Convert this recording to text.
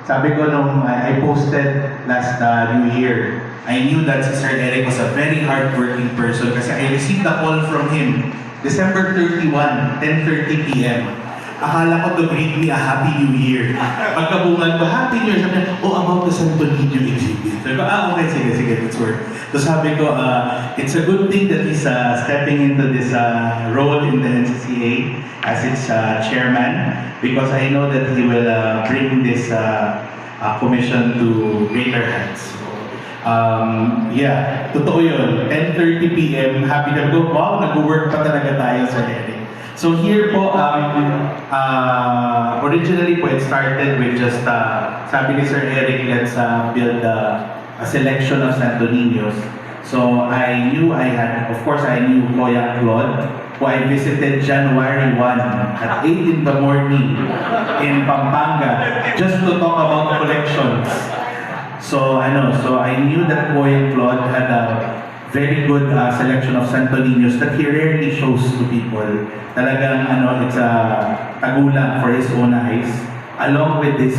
Sabi ko nung I posted last New Year, I knew that si Sir Eric was a very hardworking person kasi I received a call from him December 31, 10:30 p.m. Akala ko to greet me a Happy New Year. Pagkabungan ko, Happy New Year. Sabi niya, about the Santo Niño exhibit. Sabi ko, okay, sige, let's work. So sabi ko, it's a good thing that he's stepping into this role in the NCCA as its chairman because I know that he will bring this commission to greater heights. Totoo yun. 10:30 p.m. Happy na go. Wow, nag-work pa talaga tayo sa Eric. So here po, originally po it started with just, sabi ni Sir Eric, let's build a selection of Santo Niños. So I knew of course I knew Kuya Claude, who I visited January 1 at 8 in the morning in Pampanga just to talk about collections. So I knew that Kuya Claude had a very good selection of Santo Niños that he rarely shows to people. Talagang it's a tagulang for his own eyes. Along with this